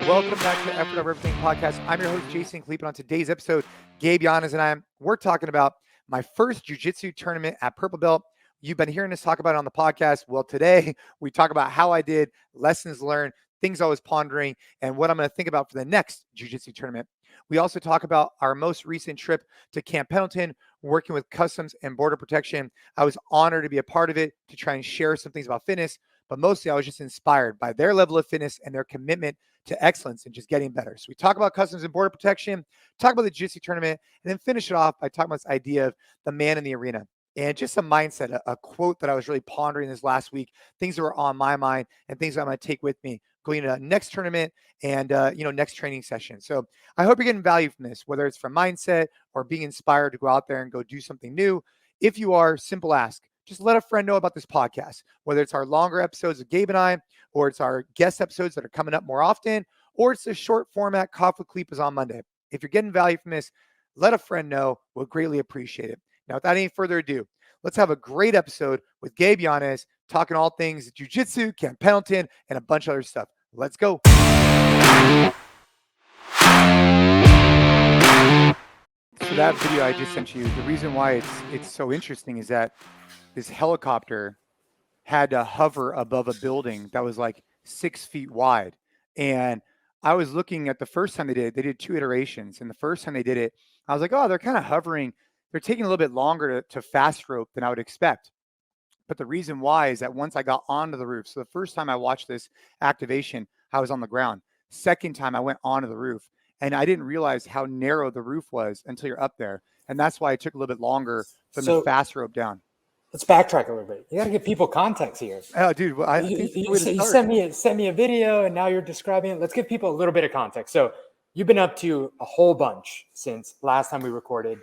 Welcome back to Effort Over Everything podcast. I'm your host, Jason Khalipa. On today's episode, Gabe we're talking about my first jiu-jitsu tournament at Purple Belt. You've been hearing us talk about it on the podcast. Well, today we talk about how I did, lessons learned, things I was pondering, and what I'm going to think about for the next jiu-jitsu tournament. We also talk about our most recent trip to Camp Pendleton, working with Customs and Border Protection. I was honored to be a part of it, to try and share some things about fitness, but mostly I was just inspired by their level of fitness and their commitment to excellence and just getting better. So we talk about Customs and Border Protection, talk about the Jiu-Jitsu tournament, and then finish it off by talking about this idea of the man in the arena. And just a mindset, a quote that I was really pondering this last week, things that were on my mind and things I'm going to take with me going into next tournament and, next training session. So I hope you're getting value from this, whether it's from mindset or being inspired to go out there and go do something new. If you are, simple ask, just let a friend know about this podcast, whether it's our longer episodes of Gabe and I, or it's our guest episodes that are coming up more often, or it's a short format Coffee with Khalipas on Monday. If you're getting value from this, let a friend know. We'll greatly appreciate it. Now, without any further ado, let's have a great episode with Gabe Yanez, talking all things jiu-jitsu, Camp Pendleton, and a bunch of other stuff. Let's go. So that video I just sent you, the reason why it's so interesting is that this helicopter had to hover above a building that was like 6 feet wide. And I was looking at the first time they did 2 iterations. And the first time they did it, I was like, oh, they're kind of hovering. They're taking a little bit longer to fast rope than I would expect. But the reason why is that once I got onto the roof, so the first time I watched this activation, I was on the ground. Second time I went onto the roof, and I didn't realize how narrow the roof was until you're up there. And that's why it took a little bit longer from the fast rope down. Let's backtrack a little bit. You got to give people context here. Oh, dude, well, I think you sent me a video, and now you're describing it. Let's give people a little bit of context. So you've been up to a whole bunch since last time we recorded.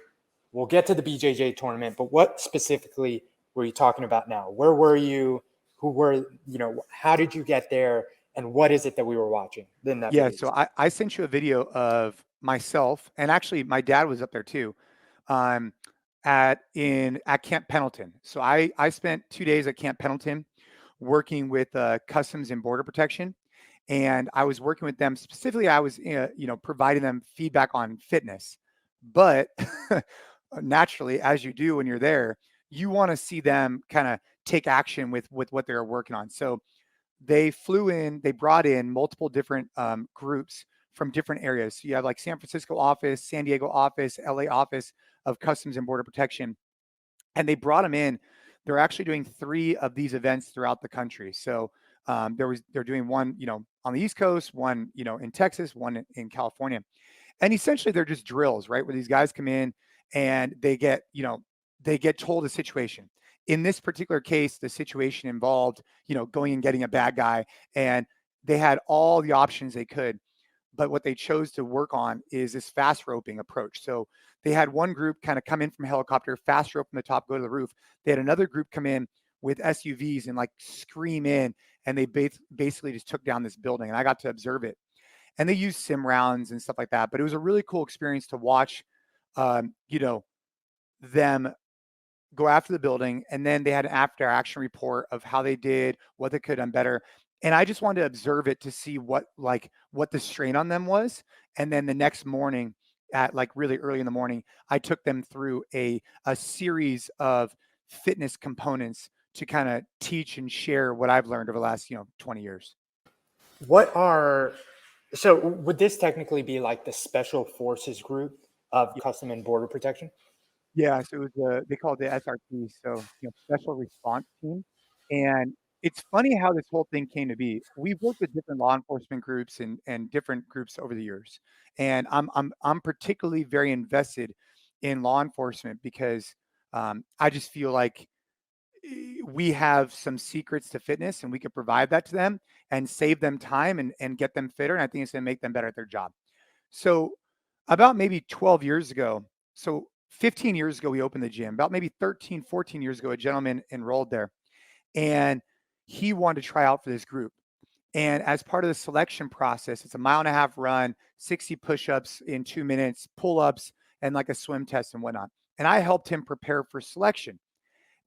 We'll get to the BJJ tournament, but what specifically were you talking about now? Where were you? Who were, how did you get there? And what is it that we were watching in that video? So I sent you a video of myself, and actually my dad was up there too, at Camp Pendleton. So I spent 2 days at Camp Pendleton working with Customs and Border Protection, and I was working with them specifically. I was providing them feedback on fitness, but naturally, as you do when you're there, you want to see them kind of take action with what they're working on. So they brought in multiple different groups from different areas. So you have like San Francisco office, San Diego office, LA office of Customs and Border Protection. And they brought them in. They're actually doing 3 of these events throughout the country. So they're doing one, on the East Coast, one, in Texas, one in California. And essentially they're just drills, right? Where these guys come in and they get told a situation. In this particular case, the situation involved, going and getting a bad guy, and they had all the options they could. But what they chose to work on is this fast roping approach. So they had one group kind of come in from a helicopter, fast rope from the top, go to the roof. They had another group come in with SUVs and like scream in, and they basically just took down this building. And I got to observe it. And they used sim rounds and stuff like that. But it was a really cool experience to watch, them go after the building. And then they had an after action report of how they did, what they could have done better. And I just wanted to observe it to see what the strain on them was. And then the next morning at like really early in the morning, I took them through a series of fitness components to kind of teach and share what I've learned over the last, 20 years. So would this technically be like the special forces group of Custom and Border Protection? Yeah, so it was they call it the SRT, so Special Response Team. And it's funny how this whole thing came to be. We've worked with different law enforcement groups and different groups over the years, and I'm particularly very invested in law enforcement because I just feel like we have some secrets to fitness, and we could provide that to them and save them time and get them fitter. And I think it's going to make them better at their job. So about maybe 12 years ago, so 15 years ago, we opened the gym. About maybe 13, 14 years ago, a gentleman enrolled there, and he wanted to try out for this group. And as part of the selection process, it's a 1.5 mile run, 60 push-ups in 2 minutes, pull-ups, and like a swim test and whatnot. And I helped him prepare for selection.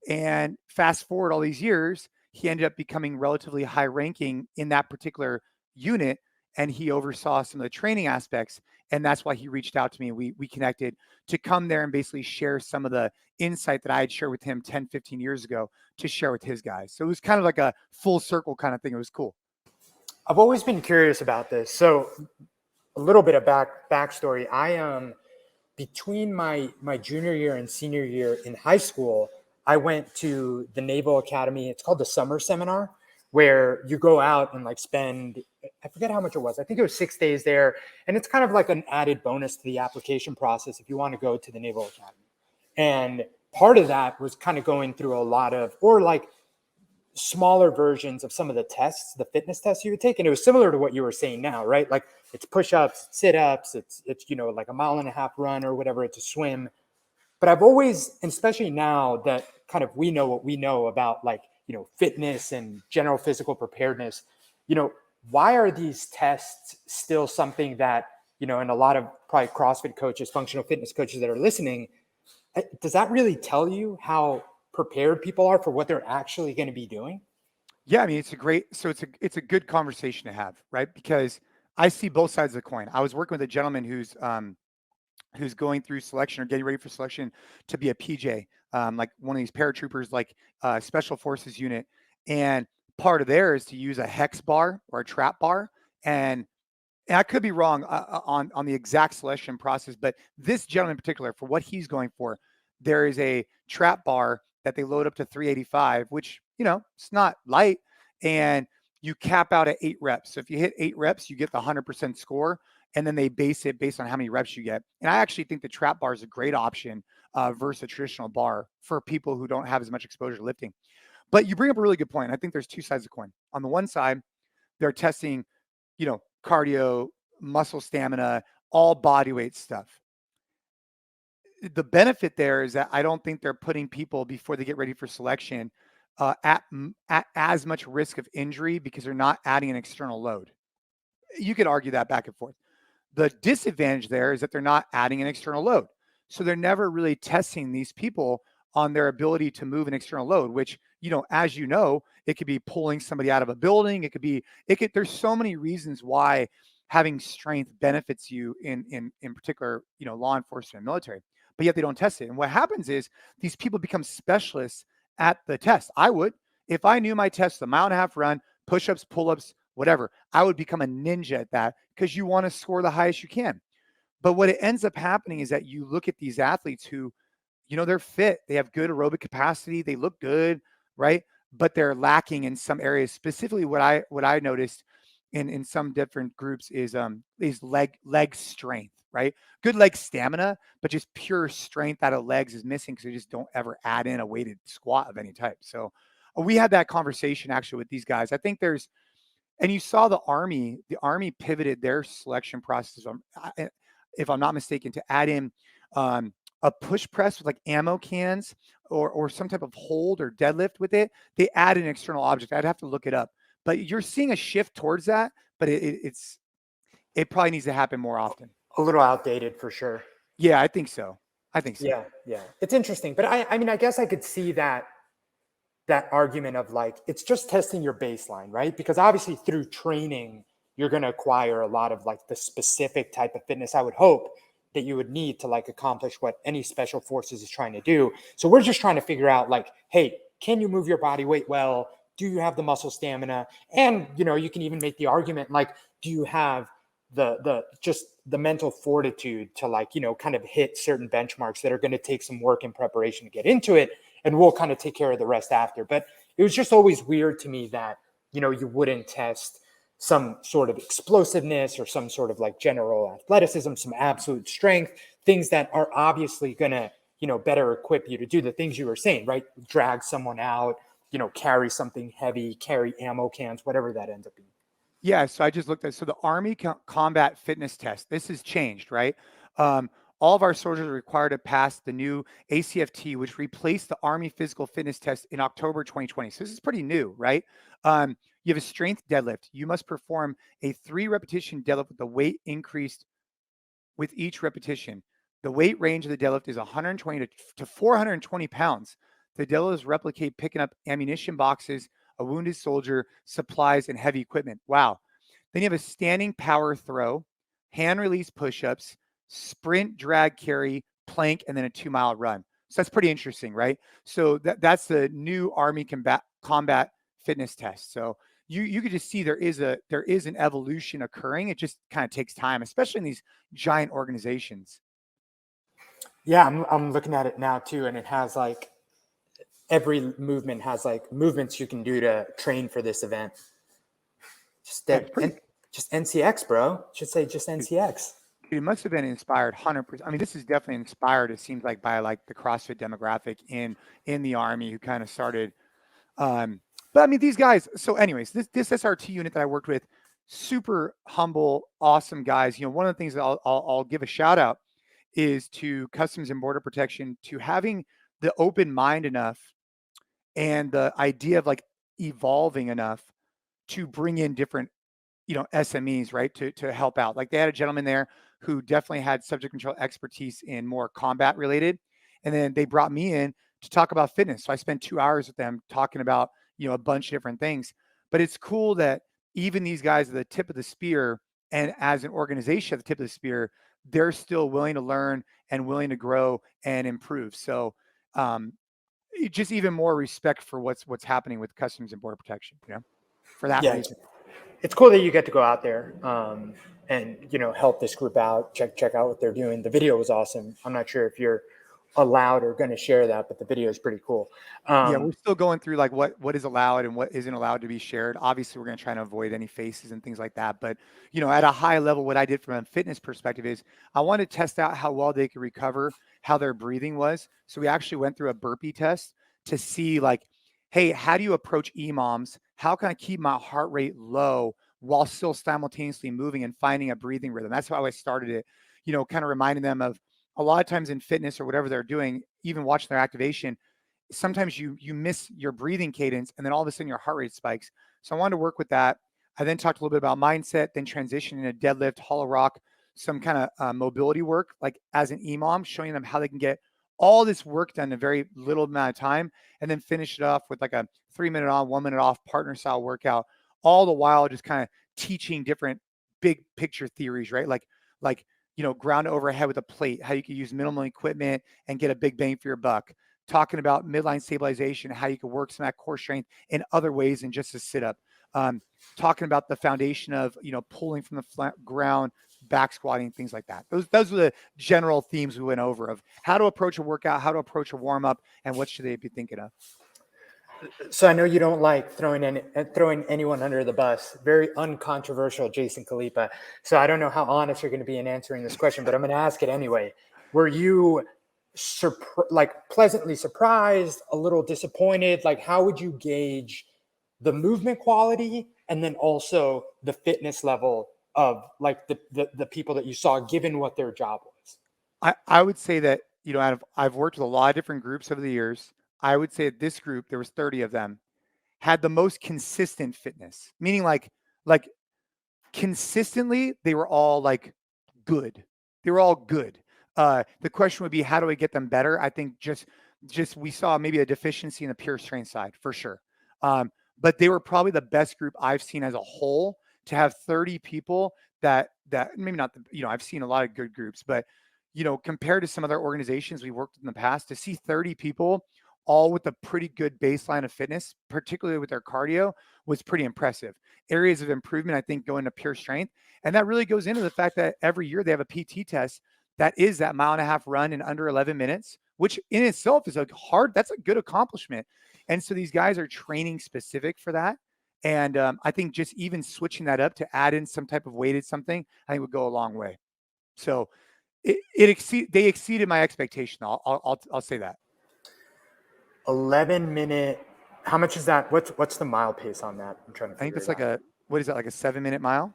And fast forward all these years, he ended up becoming relatively high ranking in that particular unit. and he oversaw some of the training aspects. And that's why he reached out to me. We connected to come there and basically share some of the insight that I had shared with him 10, 15 years ago to share with his guys. So it was kind of like a full circle kind of thing. It was cool. I've always been curious about this. So a little bit of backstory. Between my junior year and senior year in high school, I went to the Naval Academy. It's called the Summer Seminar, where you go out and like spend, I forget how much it was. I think it was 6 days there. And it's kind of like an added bonus to the application process if you want to go to the Naval Academy. And part of that was kind of going through a lot of, or like smaller versions of some of the tests, the fitness tests you would take. And it was similar to what you were saying now, right? Like it's push-ups, sit-ups, it's, like a 1.5 mile run or whatever, it's a swim. But I've always, and especially now that kind of we know what we know about like, fitness and general physical preparedness, why are these tests still something that, and a lot of probably CrossFit coaches, functional fitness coaches that are listening, does that really tell you how prepared people are for what they're actually going to be doing? Yeah, I mean, it's a good conversation to have, right? Because I see both sides of the coin. I was working with a gentleman who's going through selection or getting ready for selection to be a PJ, like one of these paratroopers, like special forces unit. And part of there is to use a hex bar or a trap bar. And I could be wrong on the exact selection process, but this gentleman in particular, for what he's going for, there is a trap bar that they load up to 385, which, it's not light, and you cap out at 8 reps. So if you hit 8 reps, you get the 100% score, and then they base it based on how many reps you get. And I actually think the trap bar is a great option versus a traditional bar for people who don't have as much exposure to lifting. But you bring up a really good point. I think there's two sides of the coin. On the one side, they're testing, cardio, muscle stamina, all body weight stuff. The benefit there is that I don't think they're putting people before they get ready for selection at as much risk of injury because they're not adding an external load. You could argue that back and forth. The disadvantage there is that they're not adding an external load. So they're never really testing these people on their ability to move an external load, which, as you know, it could be pulling somebody out of a building. There's so many reasons why having strength benefits you in particular, law enforcement and military, but yet they don't test it. And what happens is these people become specialists at the test. I would, if I knew my test, the 1.5 mile run, push-ups, pull-ups, whatever, I would become a ninja at that because you want to score the highest you can. But what it ends up happening is that you look at these athletes who, they're fit, they have good aerobic capacity, they look good, right? But they're lacking in some areas. Specifically, what I noticed in some different groups is leg strength, right? Good leg stamina, but just pure strength out of legs is missing because they just don't ever add in a weighted squat of any type. So we had that conversation actually with these guys. I think and you saw the Army pivoted their selection process, if I'm not mistaken, to add in a push press with like ammo cans or some type of hold or deadlift with it. They add an external object. I'd have to look it up, but you're seeing a shift towards that, but it probably needs to happen more often. A little outdated for sure. Yeah, I think so. Yeah. It's interesting. But I mean, I guess I could see that argument of like, it's just testing your baseline, right? Because obviously through training, you're going to acquire a lot of like the specific type of fitness, I would hope, that you would need to like accomplish what any special forces is trying to do. So we're just trying to figure out like, hey, can you move your body weight well? Do you have the muscle stamina? And, you can even make the argument like, do you have just the mental fortitude to like, kind of hit certain benchmarks that are going to take some work and preparation to get into it. And we'll kind of take care of the rest after. But it was just always weird to me that, you wouldn't test some sort of explosiveness or some sort of like general athleticism, some absolute strength, things that are obviously going to, better equip you to do the things you were saying, right? Drag someone out, carry something heavy, carry ammo cans, whatever that ends up being. Yeah, so I just looked at, so the Army Combat Fitness Test, this has changed, right? All of our soldiers are required to pass the new ACFT, which replaced the Army Physical Fitness Test in October 2020. So this is pretty new, right? You have a strength deadlift. You must perform a 3-repetition deadlift with the weight increased with each repetition. The weight range of the deadlift is 120 to 420 pounds. The deadlifts replicate picking up ammunition boxes, a wounded soldier, supplies, and heavy equipment. Wow. Then you have a standing power throw, hand release push-ups, sprint, drag, carry, plank, and then a 2-mile run. So that's pretty interesting, right? So that's the new Army combat fitness test. So you could just see there is an evolution occurring. It just kind of takes time, especially in these giant organizations. Yeah, I'm looking at it now too, and it has like every movement has like movements you can do to train for this event. Just NCX, bro. Should say just NCX. It must have been inspired 100%. I mean, this is definitely inspired, it seems like, by like the CrossFit demographic in the Army who kind of started. But I mean, these guys. So, anyways, this SRT unit that I worked with, super humble, awesome guys. One of the things that I'll give a shout out is to Customs and Border Protection, to having the open mind enough and the idea of like evolving enough to bring in different SMEs, right, to help out. Like they had a gentleman there who definitely had subject control expertise in more combat related, and then they brought me in to talk about fitness. So I spent 2 hours with them talking about a bunch of different things. But it's cool that even these guys are the tip of the spear, and as an organization at the tip of the spear, they're still willing to learn and willing to grow and improve. So just even more respect for what's happening with Customs and Border Protection, for that reason. It's cool that you get to go out there and help this group out, check out what they're doing. The video was awesome. I'm not sure if you're allowed or going to share that, but the video is pretty cool. Yeah, we're still going through like what is allowed and what isn't allowed to be shared. Obviously, we're going to try to avoid any faces and things like that. But at a high level, what I did from a fitness perspective is I wanted to test out how well they could recover, how their breathing was. So we actually went through a burpee test to see like, hey, how do you approach EMOMs? How can I keep my heart rate low while still simultaneously moving and finding a breathing rhythm? That's how I started it, kind of reminding them of a lot of times in fitness or whatever they're doing, even watching their activation, sometimes you miss your breathing cadence and then all of a sudden your heart rate spikes. So I wanted to work with that. I then talked a little bit about mindset, then transition into deadlift, hollow rock, some kind of mobility work, like as an EMOM, showing them how they can get all this work done in a very little amount of time, and then finish it off with like a 3-minute on, 1 minute off partner style workout, all the while just kind of teaching different big picture theories, right? Like, ground overhead with a plate, how you can use minimal equipment and get a big bang for your buck. Talking about midline stabilization, how you can work some of that core strength in other ways than just a sit up. Talking about the foundation of, pulling from the ground, back squatting, things like that. Those were the general themes we went over of how to approach a workout, how to approach a warm up, and what should they be thinking of. So I know you don't like throwing anyone under the bus. Very uncontroversial, Jason Khalipa. So I don't know how honest you're going to be in answering this question, but I'm going to ask it anyway. Were you pleasantly surprised, a little disappointed? Like, how would you gauge the movement quality and then also the fitness level of like the people that you saw, given what their job was? I would say that, I've worked with a lot of different groups over the years. I would say that this group, there was 30 of them, had the most consistent fitness, meaning like consistently, they were all like good. They were all good. The question would be, how do I get them better? I think just we saw maybe a deficiency in the pure strength side for sure. But they were probably the best group I've seen as a whole to have 30 people that maybe not, I've seen a lot of good groups, but compared to some other organizations we worked with in the past, to see 30 people all with a pretty good baseline of fitness, particularly with their cardio, was pretty impressive. Areas of improvement, I think, go into pure strength. And that really goes into the fact that every year they have a PT test that is that 1.5 mile run in under 11 minutes, which in itself is that's a good accomplishment. And so these guys are training specific for that. And I think just even switching that up to add in some type of weighted something, I think would go a long way. So they exceeded my expectation. I'll say that. 11-minute. How much is that? What's the mile pace on that? I'm trying to figure I think it's it out. what is that, like a 7-minute mile?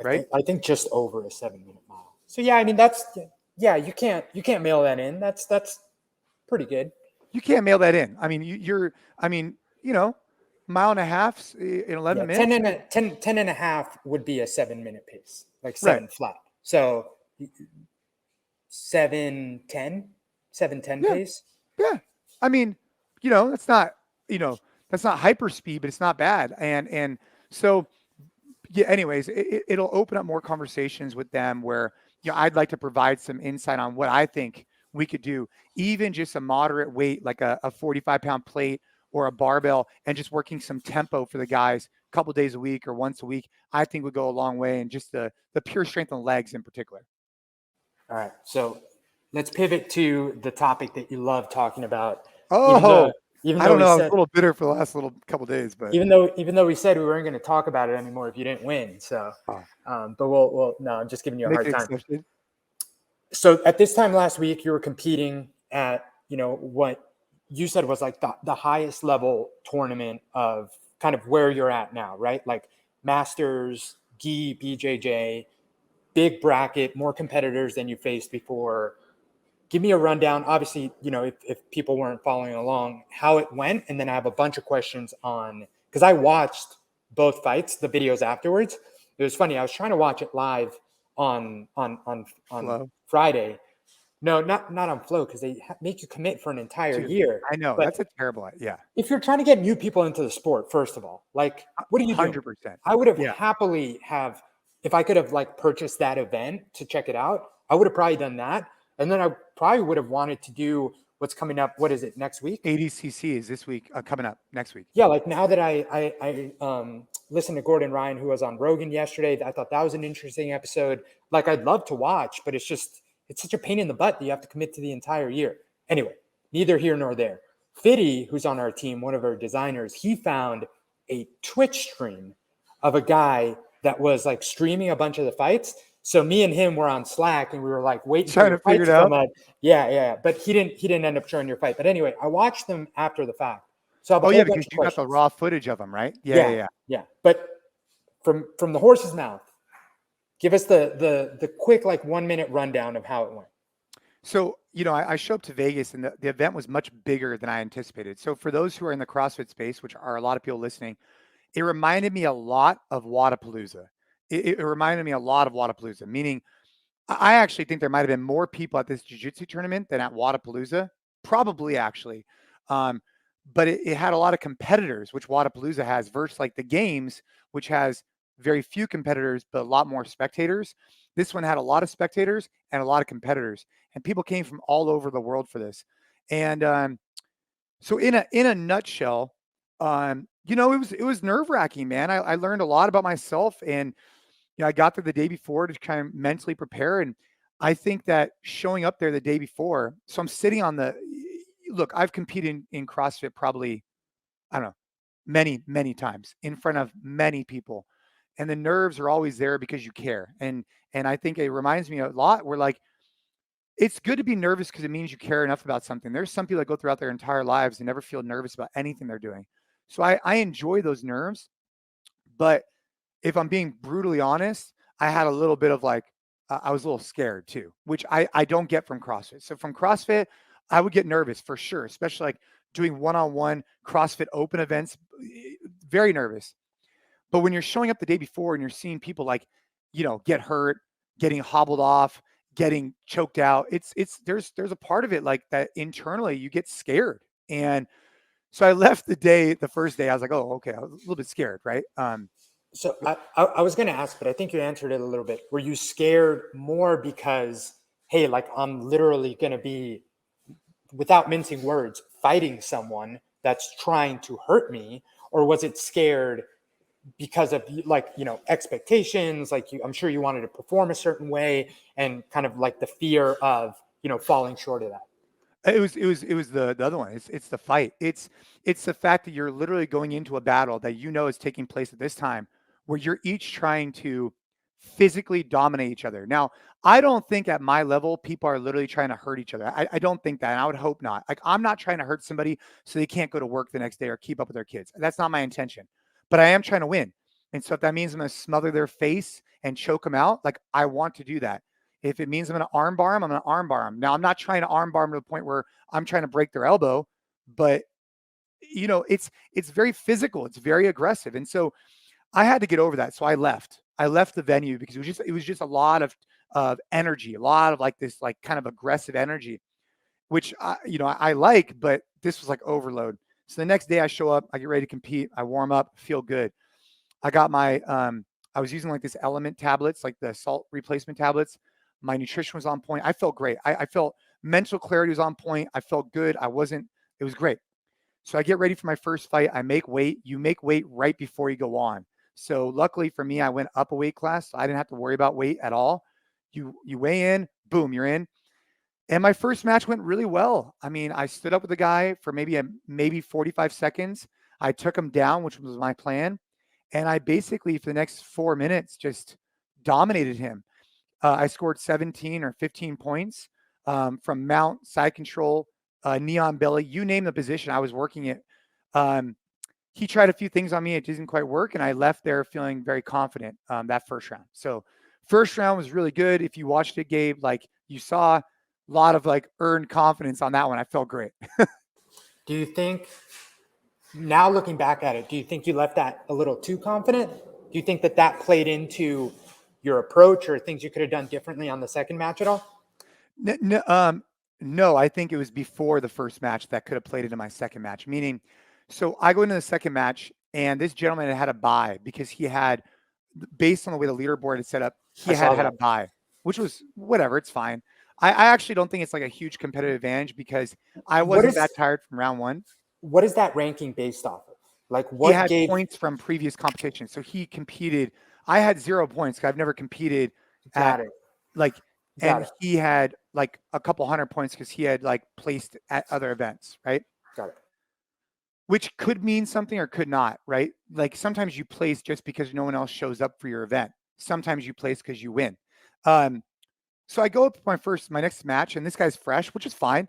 Right? I think just over a 7-minute mile. So yeah, I mean you can't mail that in. That's pretty good. You can't mail that in. I mean, mile and a half in 11 minutes. 10 and a half would be a 7-minute pace, like 7 flat. So 7:10 pace. Yeah. I mean, that's not hyper speed, but it's not bad. And so, yeah, anyways, it'll open up more conversations with them where, I'd like to provide some insight on what I think we could do, even just a moderate weight, like a 45-pound plate or a barbell, and just working some tempo for the guys a couple days a week or once a week, I think would go a long way. And just the pure strength on legs in particular. All right. So let's pivot to the topic that you love talking about. Even Oh, though, even I though don't we know. I was said, a little bitter for the last little couple days, but even though we said we weren't going to talk about it anymore if you didn't win. So, uh, but we'll no, I'm just giving you a make hard an time. exception. So at this time last week, you were competing at, what you said was like the highest level tournament of kind of where you're at now, right? Like Masters, GI, BJJ, big bracket, more competitors than you faced before. Give me a rundown. Obviously, if people weren't following along, how it went, and then I have a bunch of questions on, because I watched both fights, the videos afterwards. It was funny. I was trying to watch it live on Flow. Friday. No, not on Flow, because they make you commit for an entire Dude, year. I know. But That's a terrible, yeah. if you're trying to get new people into the sport, first of all, like, what are you doing? 100%. I would have Yeah. happily have, if I could have like purchased that event to check it out, I would have probably done that. And then I probably would have wanted to do what's coming up. What is it, next week? ADCC is this week, coming up next week. Yeah, like now that I listened to Gordon Ryan, who was on Rogan yesterday, I thought that was an interesting episode. Like, I'd love to watch, but it's such a pain in the butt that you have to commit to the entire year. Anyway, neither here nor there. Fiddy, who's on our team, one of our designers, he found a Twitch stream of a guy that was like streaming a bunch of the fights. So me and him were on Slack and we were like waiting for Trying your to fight figure to it come out. up. Yeah. But he didn't end up showing your fight. But anyway, I watched them after the fact. So I have a Oh, whole yeah, bunch because of you got the questions. raw footage of them, right? Yeah. Yeah. But from the horse's mouth, give us the quick like 1 minute rundown of how it went. So, I show up to Vegas and the event was much bigger than I anticipated. So for those who are in the CrossFit space, which are a lot of people listening, it reminded me a lot of Wadapalooza. It reminded me a lot of Wadapalooza, meaning I actually think there might have been more people at this jiu-jitsu tournament than at Wadapalooza, probably actually. Um, but it had a lot of competitors, which Wadapalooza has, versus like the games, which has very few competitors, but a lot more spectators. This one had a lot of spectators and a lot of competitors, and people came from all over the world for this. And so in a nutshell, it was nerve-wracking, man. I learned a lot about myself, and I got there the day before to kind of mentally prepare. And I think that showing up there the day before, so I'm sitting on the look, I've competed in CrossFit probably, I don't know, many, many times in front of many people. And the nerves are always there because you care. And I think it reminds me a lot where like it's good to be nervous because it means you care enough about something. There's some people that go throughout their entire lives and never feel nervous about anything they're doing. So I enjoy those nerves, but if I'm being brutally honest, I had a little bit of like, I was a little scared too, which I don't get from CrossFit. So from CrossFit, I would get nervous for sure, especially like doing one-on-one CrossFit open events, very nervous. But when you're showing up the day before and you're seeing people like, get hurt, getting hobbled off, getting choked out, there's a part of it like that internally you get scared. And so I left the first day, I was like, oh, okay, I was a little bit scared, right? So I was going to ask, but I think you answered it a little bit. Were you scared more because, hey, like I'm literally going to be, without mincing words, fighting someone that's trying to hurt me? Or was it scared because of like, expectations? Like I'm sure you wanted to perform a certain way and kind of like the fear of, falling short of that. It was the other one. It's the fight. It's the fact that you're literally going into a battle that is taking place at this time where you're each trying to physically dominate each other. Now, I don't think at my level people are literally trying to hurt each other. I don't think that, and I would hope not. Like I'm not trying to hurt somebody so they can't go to work the next day or keep up with their kids. That's not my intention. But I am trying to win. And so if that means I'm going to smother their face and choke them out, like I want to do that. If it means I'm going to armbar them, I'm going to armbar them. Now, I'm not trying to armbar them to the point where I'm trying to break their elbow, but it's very physical. It's very aggressive, and so I had to get over that. So I left. I left the venue because it was just a lot of energy, a lot of like this like kind of aggressive energy, which I like, but this was like overload. So the next day I show up, I get ready to compete, I warm up, feel good. I got my I was using like this element tablets, like the salt replacement tablets. My nutrition was on point. I felt great. I felt mental clarity was on point. I felt good. It was great. So I get ready for my first fight. I make weight. You make weight right before you go on. So luckily for me, I went up a weight class. So I didn't have to worry about weight at all. You weigh in, boom, you're in. And my first match went really well. I mean, I stood up with the guy for maybe 45 seconds. I took him down, which was my plan. And I basically, for the next 4 minutes, just dominated him. I scored 17 or 15 points from mount, side control, neon belly, you name the position. I was working it. Um, he tried a few things on me. It didn't quite work. And I left there feeling very confident that first round. So first round was really good. If you watched it, Gabe, like you saw a lot of like earned confidence on that one. I felt great. Do you think, now looking back at it, do you think you left that a little too confident? Do you think that that played into your approach or things you could have done differently on the second match at all? No, I think it was before the first match that could have played into my second match. Meaning, so I go into the second match, and this gentleman had a bye because he had, based on the way the leaderboard is set up, he I saw had a that. bye, which was whatever. It's fine. I actually don't think it's like a huge competitive advantage because I What wasn't is that tired from round one. what is that ranking based off of? Like He what had gave points from previous competitions, so he competed. I had 0 points because I've never competed at got it. like, Got and it. he had like a couple hundred points because he had like placed at other events, right? Got it. Which could mean something or could not, right? Like sometimes you place just because no one else shows up for your event. Sometimes you place because you win. Um, so I go up to my next match, and this guy's fresh, which is fine.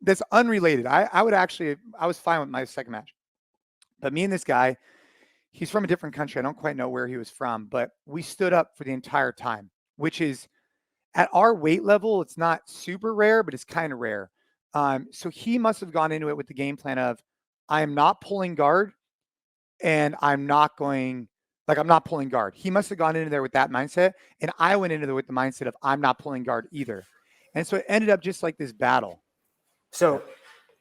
That's unrelated. I was fine with my second match. But me and this guy, he's from a different country. I don't quite know where he was from, but we stood up for the entire time, which is at our weight level, it's not super rare, but it's kind of rare. So he must have gone into it with the game plan of, I am not pulling guard, and I'm not pulling guard. He must have gone into there with that mindset. And I went into there with the mindset of, I'm not pulling guard either. And so it ended up just like this battle. So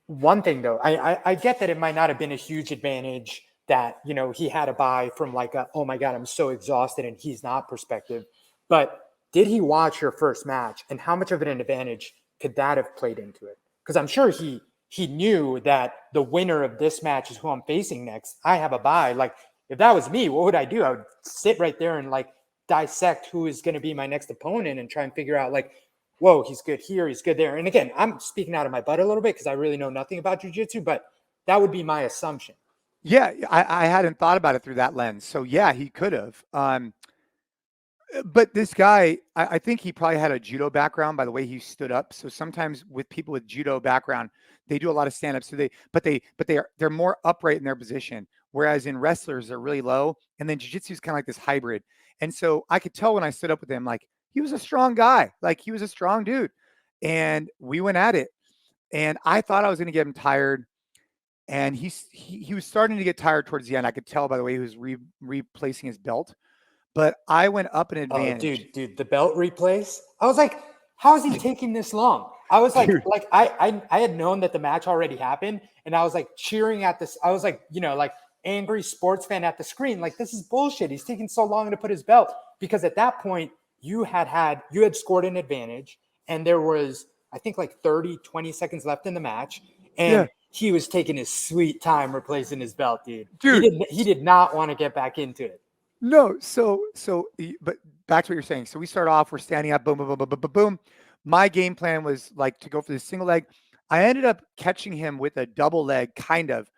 one thing though, I get that it might not have been a huge advantage that, you know, he had a buy from like a, oh my God, I'm so exhausted and he's not perspective. But did he watch your first match, and how much of an advantage could that have played into it? Because I'm sure he knew that the winner of this match is who I'm facing next. I have a buy. Like if that was me, what would I do? I would sit right there and like dissect who is going to be my next opponent and try and figure out like, whoa, he's good here, he's good there. And again, I'm speaking out of my butt a little bit because I really know nothing about jiu-jitsu, but that would be my assumption. Yeah, I hadn't thought about it through that lens. So yeah, he could have. But this guy, I think he probably had a judo background by the way he stood up. So sometimes with people with judo background, they do a lot of stand-ups. So they're more upright in their position. Whereas in wrestlers, they're really low. And then jiu-jitsu is kind of like this hybrid. And so I could tell when I stood up with him, like he was a strong guy, like he was a strong dude. And we went at it. And I thought I was going to get him tired. And he was starting to get tired towards the end. I could tell by the way he was replacing his belt. But I went up an Oh, advantage. dude, the belt replace. I was like, how is he taking this long? I was like, Dude. I had known that the match already happened, and I was like cheering at this. I was like, you know, like angry sports fan at the screen. Like, this is bullshit. He's taking so long to put his belt, because at that point you had scored an advantage, and there was, I think, like 20 seconds left in the match, Yeah, and he was taking his sweet time replacing his belt, dude. dude. He did not want to get back into it. No, but back to what you're saying. So we start off, we're standing up, boom, boom, boom, boom, boom, boom, boom. My game plan was like to go for the single leg. I ended up catching him with a double leg, kind of,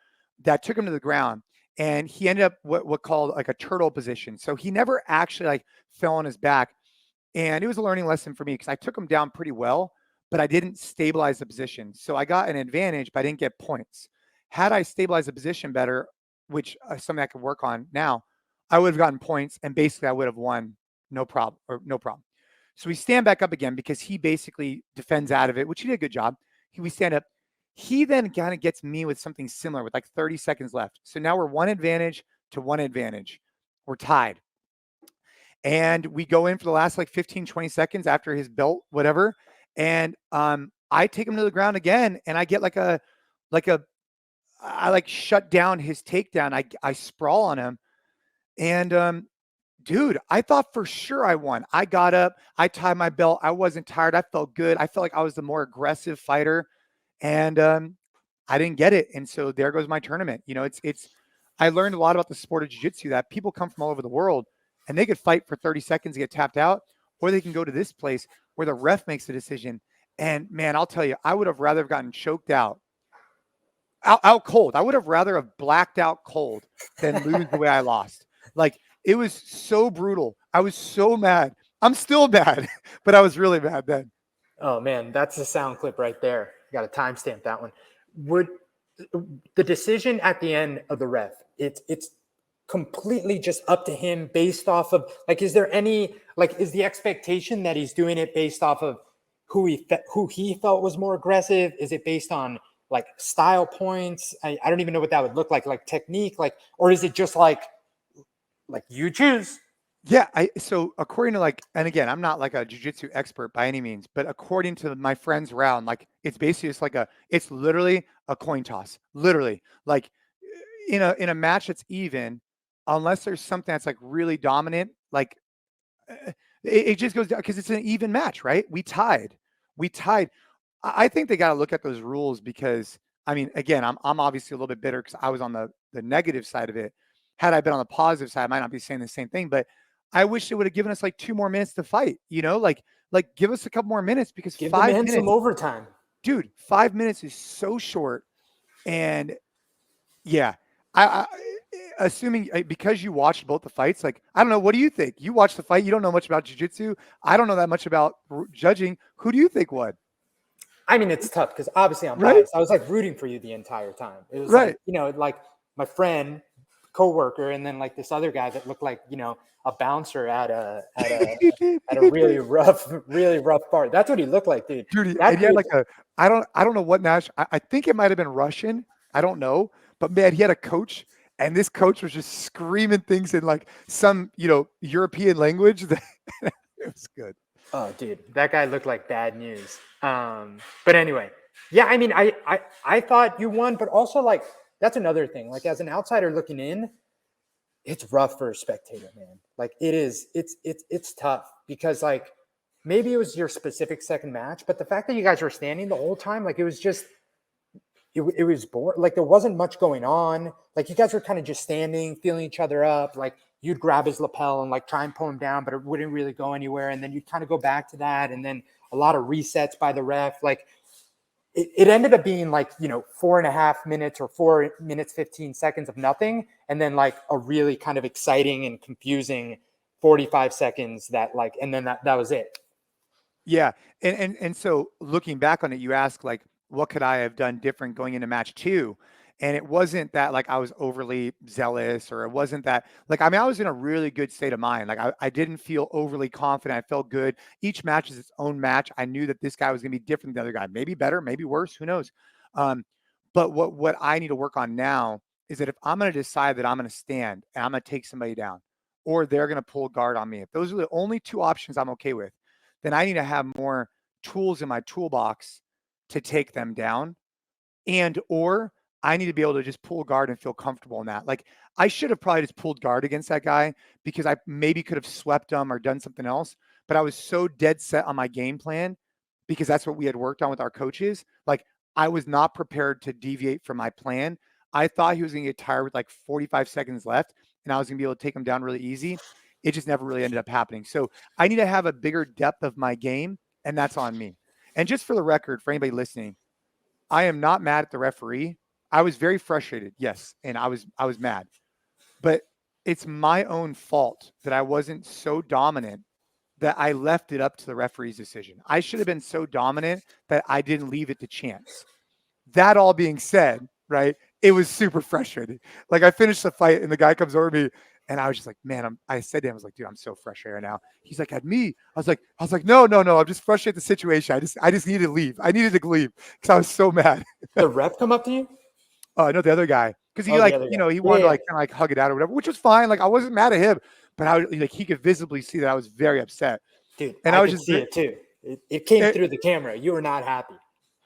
that took him to the ground. And he ended up what called like a turtle position. So he never actually like fell on his back. And it was a learning lesson for me because I took him down pretty well, but I didn't stabilize the position. So I got an advantage, but I didn't get points. Had I stabilized the position better, which something I could work on now, I would have gotten points, and basically I would have won, no problem. So we stand back up again because he basically defends out of it, which he did a good job. We stand up. He then kind of gets me with something similar with like 30 seconds left. So now we're one advantage to one advantage. We're tied. And we go in for the last like 15, 20 seconds after his belt, whatever. And I take him to the ground again, and I get I like shut down his takedown. I sprawl on him. And Dude, I thought for sure I won. I got up, I tied my belt. I wasn't tired. I felt good. I felt like I was the more aggressive fighter, and I didn't get it. And so there goes my tournament. It's. I learned a lot about the sport of jiu-jitsu that people come from all over the world, and they could fight for 30 seconds and get tapped out, or they can go to this place where the ref makes the decision. And man, I'll tell you, I would have rather have gotten choked out cold. I would have rather have blacked out cold than lose the way I lost. Like it was so brutal. I was so mad. I'm still mad, but I was really mad then. Oh man, that's a sound clip right there. You got to timestamp that one. Would the decision at the end of the ref? It's completely just up to him based off of like, is there any like, is the expectation that he's doing it based off of who he felt was more aggressive? Is it based on like style points? I don't even know what that would look like technique, like, or is it just like you choose? Yeah, so according to like, and again, I'm not like a jiu-jitsu expert by any means, but according to my friends around, like it's basically just like it's literally a coin toss. Literally. Like in a match that's even, unless there's something that's like really dominant, like it just goes down because it's an even match, right? We tied. We tied. I think they got to look at those rules because I mean, again, I'm obviously a little bit bitter because I was on the negative side of it. Had I been on the positive side, I might not be saying the same thing, but I wish they would have given us like 2 more minutes to fight, like give us a couple more minutes because Give the 5 man minutes, some overtime. dude, 5 minutes is so short. And yeah, I assuming because you watched both the fights, like, I don't know, what do you think? You watched the fight, you don't know much about jiu-jitsu. I don't know that much about judging. Who do you think won? I mean, it's tough because obviously I'm Right? biased. I was like rooting for you the entire time. It was Right. like, like my friend, coworker, and then like this other guy that looked like, a bouncer at a really rough bar. That's what he looked like, dude. Dude, That and he had dude, like I don't know what national. I think it might have been Russian. I don't know, but man, he had a coach, and this coach was just screaming things in like some European language. That it was good. oh, dude, that guy looked like bad news. But anyway, yeah, I mean, I thought you won, but also like that's another thing. Like as an outsider looking in, it's rough for a spectator, man. Like it's tough because like maybe it was your specific second match, but the fact that you guys were standing the whole time, like it was just it was boring. Like there wasn't much going on. Like you guys were kind of just standing, feeling each other up. Like you'd grab his lapel and like try and pull him down, but it wouldn't really go anywhere. And then you'd kind of go back to that, and then a lot of resets by the ref. Like it ended up being like 4.5 minutes or 4 minutes 15 seconds of nothing, and then like a really kind of exciting and confusing 45 seconds that like, and then that was it. Yeah, and so looking back on it, you ask like, what could I have done different going into match two? And it wasn't that like I was overly zealous, or it wasn't that like I mean I was in a really good state of mind. Like I didn't feel overly confident. I felt good. Each match is its own match. I knew that this guy was going to be different than the other guy. Maybe better, maybe worse. Who knows? Um, but what I need to work on now is that if I'm going to decide that I'm going to stand and I'm going to take somebody down, or they're going to pull guard on me, if those are the only two options I'm okay with, then I need to have more tools in my toolbox to take them down, and or I need to be able to just pull guard and feel comfortable in that. Like I should have probably just pulled guard against that guy because I maybe could have swept him or done something else, but I was so dead set on my game plan because that's what we had worked on with our coaches. Like I was not prepared to deviate from my plan. I thought he was going to get tired with like 45 seconds left and I was going to be able to take him down really easy. It just never really ended up happening. So I need to have a bigger depth of my game, and that's on me. And just for the record, for anybody listening, I am not mad at the referee. I was very frustrated, yes, and I was mad. But it's my own fault that I wasn't so dominant that I left it up to the referee's decision. I should have been so dominant that I didn't leave it to chance. That all being said, right, it was super frustrating. Like I finished the fight and the guy comes over to me and I was just like, man, I said to him, I was like, dude, I'm so frustrated right now. He's like, at me. I was like, no. I'm just frustrated with the situation. I just needed to leave. I needed to leave because I was so mad. The ref come up to you? No, the other guy. Because he Oh, the other guy. he wanted Yeah, to like kind of like hug it out or whatever, which was fine. Like I wasn't mad at him, but like he could visibly see that I was very upset. dude, And I was could just see it too. It came through the camera. You were not happy.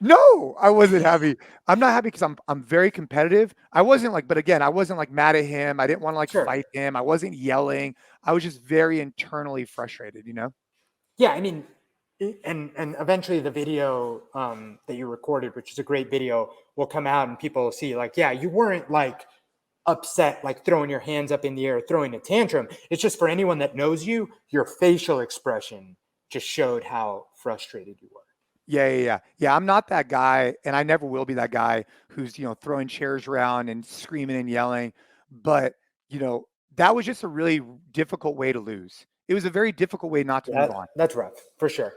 No, I wasn't happy. I'm not happy because I'm very competitive. I wasn't like, but again, I wasn't like mad at him. I didn't want to like Sure. fight him. I wasn't yelling. I was just very internally frustrated, you know? Yeah, I mean, and eventually the video that you recorded, which is a great video, will come out and people will see like, yeah, you weren't like upset, like throwing your hands up in the air, throwing a tantrum. It's just for anyone that knows you, your facial expression just showed how frustrated you were. Yeah. I'm not that guy, and I never will be that guy who's, throwing chairs around and screaming and yelling. But, that was just a really difficult way to lose. It was a very difficult way not to move Yeah, on. that's rough for sure.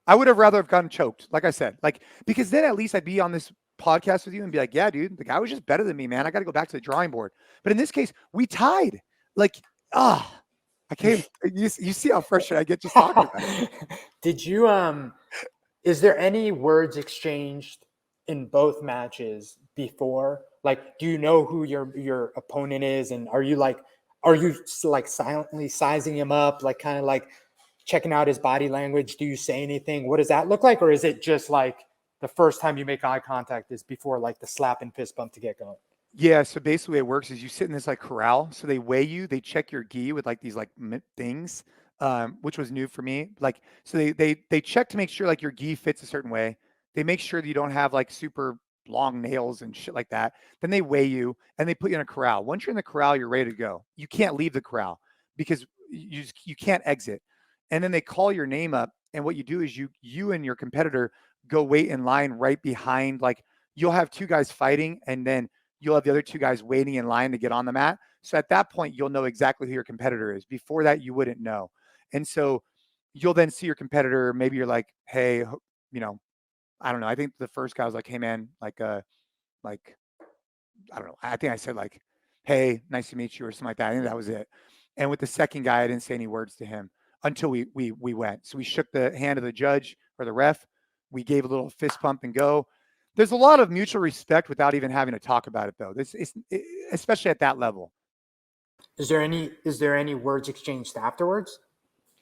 I would have rather have gotten choked, like I said, like because then at least I'd be on this podcast with you and be like, yeah, dude, the guy was just better than me, man. I got to go back to the drawing board. But in this case, we tied. Like, I can't. You see how frustrated I get just talking about it. Did you is there any words exchanged in both matches before? Like, do you know who your opponent is, and are you like silently sizing him up, like kind of like checking out his body language? Do you say anything? What does that look like, or is it just like the first time you make eye contact is before like the slap and fist bump to get going? Yeah, so basically, the way it works is you sit in this like corral. So they weigh you, they check your gi with like these like things, which was new for me. Like, so they check to make sure like your gi fits a certain way. They make sure that you don't have like super long nails and shit like that. Then they weigh you and they put you in a corral. Once you're in the corral, you're ready to go. You can't leave the corral because you can't exit. And then they call your name up, and what you do is you and your competitor go wait in line right behind. Like, you'll have two guys fighting, and then you'll have the other two guys waiting in line to get on the mat. So at that point, you'll know exactly who your competitor is. Before that, you wouldn't know. And so you'll then see your competitor. Maybe you're like, hey, I don't know. I think the first guy was like, hey, man, like, I don't know. I think I said like, hey, nice to meet you or something like that. I think that was it. And with the second guy, I didn't say any words to him until we went. So we shook the hand of the judge or the ref. We gave a little fist pump and go. There's a lot of mutual respect without even having to talk about it, though. This is especially at that level. Is there any words exchanged afterwards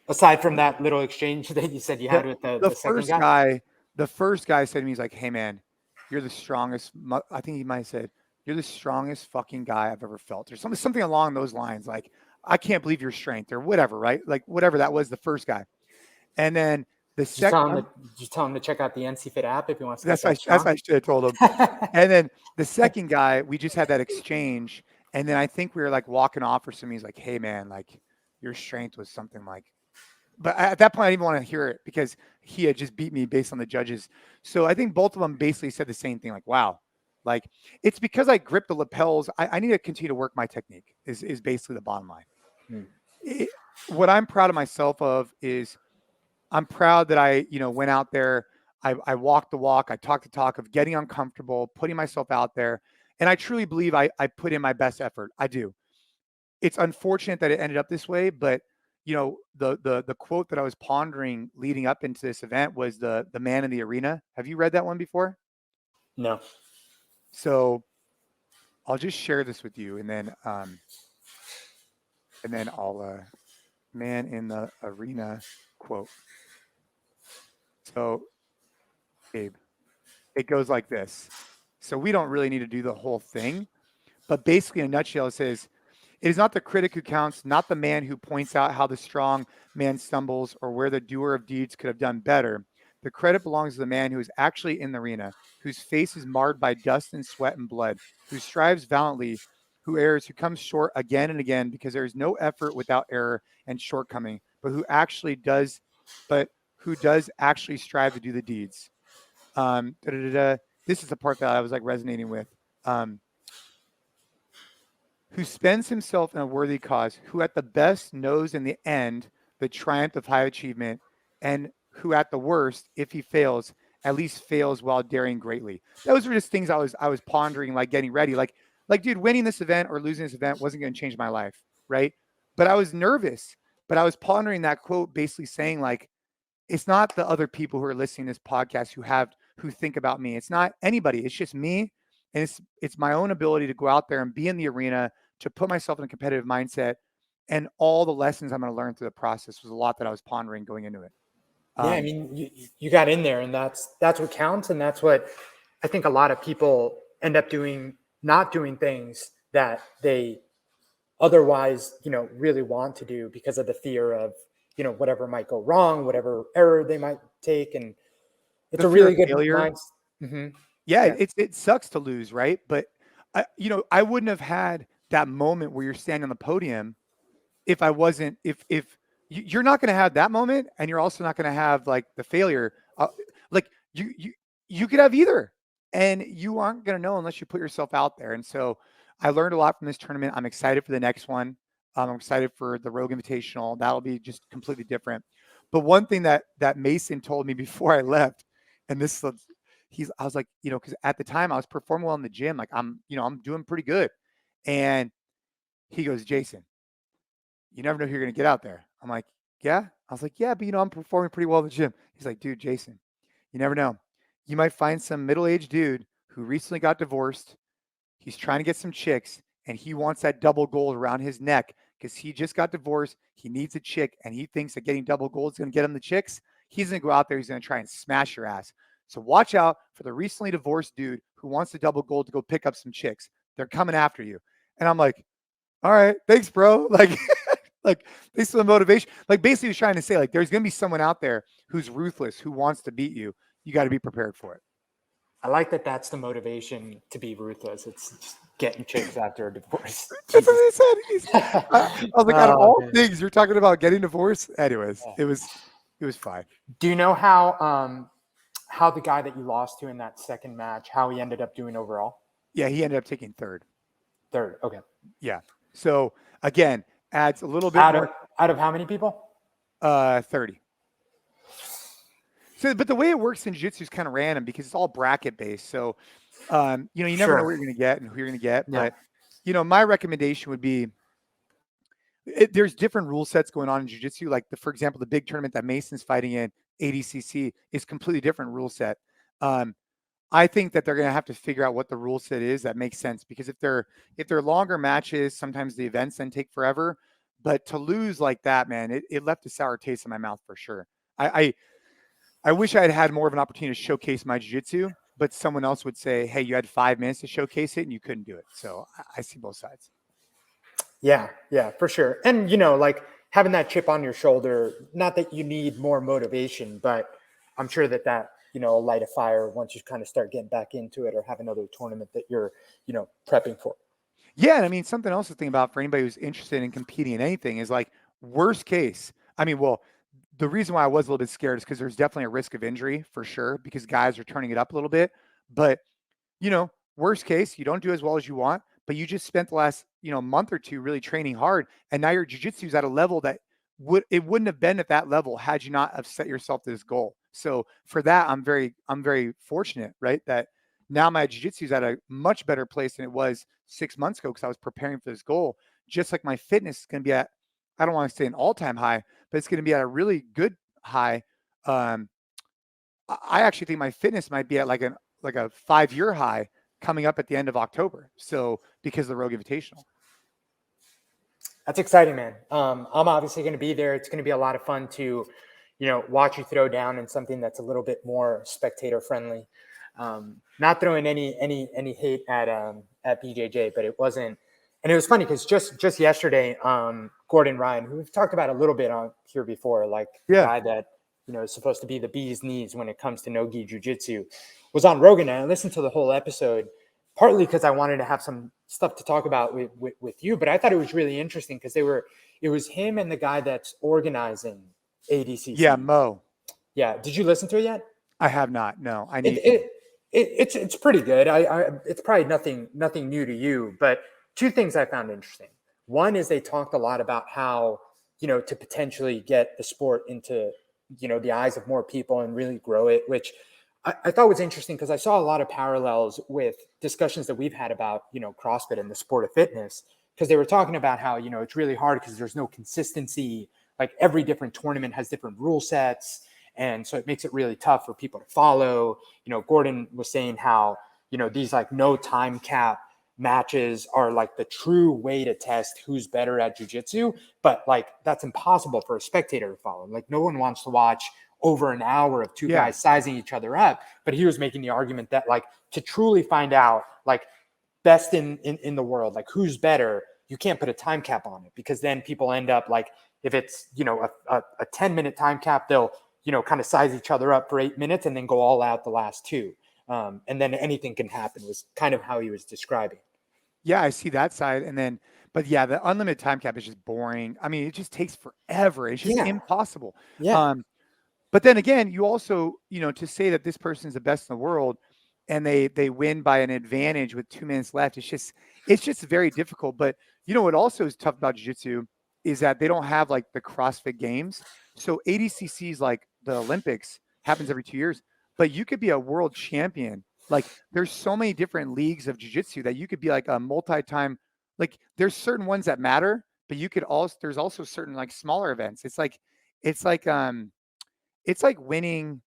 aside from that little exchange that you said you The had with the the second first guy? guy, the first guy said to me, he's like, "Hey, man, you're the strongest." I think he might have said, "You're the strongest fucking guy I've ever felt," or something along those lines. Like, I can't believe your strength, or whatever, right? Like, whatever that was, the first guy, and then the Did you tell him second. to check out the NC Fit app if he wants to get That's that that's strong? what I should have told him. And then the second guy, we just had that exchange, and then I think we were like walking off or something. He's like, "Hey, man, like your strength was something like." But at that point, I didn't even want to hear it because he had just beat me based on the judges. So I think both of them basically said the same thing, like, "Wow, like it's because I grip the lapels. I need to continue to work my technique." Is basically the bottom line. Hmm. It, what I'm proud of myself of is I'm proud that I, went out there. I walked the walk. I talked the talk of getting uncomfortable, putting myself out there. And I truly believe I put in my best effort. I do. It's unfortunate that it ended up this way, but the quote that I was pondering leading up into this event was the man in the arena. Have you read that one before? No. So I'll just share this with you, and then I'll man in the arena quote. So Gabe, it goes like this. So we don't really need to do the whole thing, but basically, in a nutshell, it says, "It is not the critic who counts, not the man who points out how the strong man stumbles or where the doer of deeds could have done better. The credit belongs to the man who is actually in the arena, whose face is marred by dust and sweat and blood, who strives valiantly, who errs, who comes short again and again, because there is no effort without error and shortcoming, but who does actually strive to do the deeds." Da, da, da, da. This is the part that I was like resonating with. Um, who spends himself in a worthy cause, who at the best knows in the end the triumph of high achievement, and who at the worst, if he fails, at least fails while daring greatly. Those were just things I was pondering, like getting ready. Like, dude, winning this event or losing this event wasn't going to change my life, right? But I was nervous. But I was pondering that quote, basically saying like, it's not the other people who are listening to this podcast who think about me. It's not anybody. It's just me, and it's my own ability to go out there and be in the arena, to put myself in a competitive mindset, and all the lessons I'm going to learn through the process was a lot that I was pondering going into it. Yeah, I mean, you got in there, and that's what counts, and that's what I think a lot of people end up doing, not doing things that they otherwise, really want to do because of the fear of, whatever might go wrong, whatever error they might take, and it's the a fear of really good failure. mind. Mm-hmm. Yeah, Yeah, it sucks to lose, right? But I wouldn't have had that moment where you're standing on the podium if I wasn't if you're not going to have that moment, and you're also not going to have like the failure. Like you could have either, and you aren't going to know unless you put yourself out there. And so I learned a lot from this tournament. I'm excited for the next one. I'm excited for the Rogue Invitational. That'll be just completely different. But one thing that Mason told me before I left, and this I was like, because at the time I was performing well in the gym, like I'm doing pretty good, and he goes, Jason, you never know who you're going to get out there. I'm like, yeah. I was like, yeah, but I'm performing pretty well in the gym. He's like, dude, Jason, you never know. You might find some middle-aged dude who recently got divorced. He's trying to get some chicks, and he wants that double gold around his neck because he just got divorced. He needs a chick, and he thinks that getting double gold is going to get him the chicks. He's going to go out there. He's going to try and smash your ass. So watch out for the recently divorced dude who wants the double gold to go pick up some chicks. They're coming after you. And I'm like, all right, thanks, bro. Like, like thanks for the motivation. Like basically he's trying to say, like, there's gonna be someone out there who's ruthless, who wants to beat you. You got to be prepared for it. I like that. That's the motivation to be ruthless. It's just getting chicks after a divorce. That's what he said. I was like, out of all Man. things, you're talking about getting divorced. Anyways, it was fine. Do you know how the guy that you lost to in that second match, how he ended up doing overall? Yeah, he ended up taking third. Third. Okay. Yeah. So again, adds a little bit Out more. Of how many people? 30. So, but the way it works in jiu-jitsu is kind of random because it's all bracket based. So, you never know what you're going to get and who you're going to get. Yeah. But, my recommendation would be there's different rule sets going on in jiu-jitsu. Like for example, the big tournament that Mason's fighting in, ADCC, is completely different rule set. I think that they're going to have to figure out what the rule set is that makes sense, because if they're longer matches, sometimes the events then take forever. But to lose like that, man, it left a sour taste in my mouth for sure. I wish I had had more of an opportunity to showcase my jiu-jitsu, but someone else would say, hey, you had 5 minutes to showcase it and you couldn't do it. So I see both sides. Yeah, for sure. And, like having that chip on your shoulder, not that you need more motivation, but I'm sure that will light a fire once you kind of start getting back into it or have another tournament that you're, prepping for. Yeah. And I mean, something else to think about for anybody who's interested in competing in anything is like, worst case. I mean, well, the reason why I was a little bit scared is because there's definitely a risk of injury for sure, because guys are turning it up a little bit. But, worst case, you don't do as well as you want, but you just spent the last, month or two really training hard. And now your jiu-jitsu is at a level that wouldn't have been at that level had you not have set yourself this goal. So for that, I'm very fortunate, right? That now my jiu-jitsu is at a much better place than it was 6 months ago, because I was preparing for this goal. Just like my fitness is going to be at, I don't want to say an all-time high, but it's going to be at a really good high. I actually think my fitness might be at like a 5-year high coming up at the end of October. So because of the Rogue Invitational. That's exciting, man. I'm obviously going to be there. It's going to be a lot of fun to, watch you throw down in something that's a little bit more spectator friendly. Not throwing any hate at BJJ, but it wasn't. And it was funny because just yesterday, Gordon Ryan, who we've talked about a little bit on here before, like the guy that is supposed to be the bee's knees when it comes to no-gi jiu-jitsu, was on Rogan, and I listened to the whole episode, partly because I wanted to have some stuff to talk about with you, but I thought it was really interesting because it was him and the guy that's organizing ADCC. Yeah, Mo. Yeah, did you listen to it yet? I have not. No, I need. It's pretty good. It's probably nothing new to you, but two things I found interesting. One is they talked a lot about how, to potentially get the sport into, the eyes of more people and really grow it, which I thought was interesting because I saw a lot of parallels with discussions that we've had about, CrossFit and the sport of fitness, because they were talking about how, it's really hard because there's no consistency. Like every different tournament has different rule sets. And so it makes it really tough for people to follow. Gordon was saying how, these like no time cap matches are like the true way to test who's better at jiu-jitsu, but like that's impossible for a spectator to follow. Like no one wants to watch over an hour of two guys sizing each other up. But he was making the argument that like to truly find out like best in the world, like who's better, you can't put a time cap on it, because then people end up like, if it's, you know, a 10-minute time cap, they'll, you know, kind of size each other up for 8 minutes and then go all out the last two. And then anything can happen, was kind of how he was describing. Yeah, I see that side. And then, but yeah, the unlimited time cap is just boring. I mean, it just takes forever. It's just impossible. Yeah. But then again, you also, you know, to say that this person is the best in the world and they win by an advantage with 2 minutes left, it's just very difficult. But you know what also is tough about jiu-jitsu is that they don't have like the CrossFit games. So ADCC's like the Olympics happens every 2 years, but you could be a world champion. Like there's so many different leagues of jiu-jitsu that you could be like a multi-time, like there's certain ones that matter, but there's also certain like smaller events. It's like winning,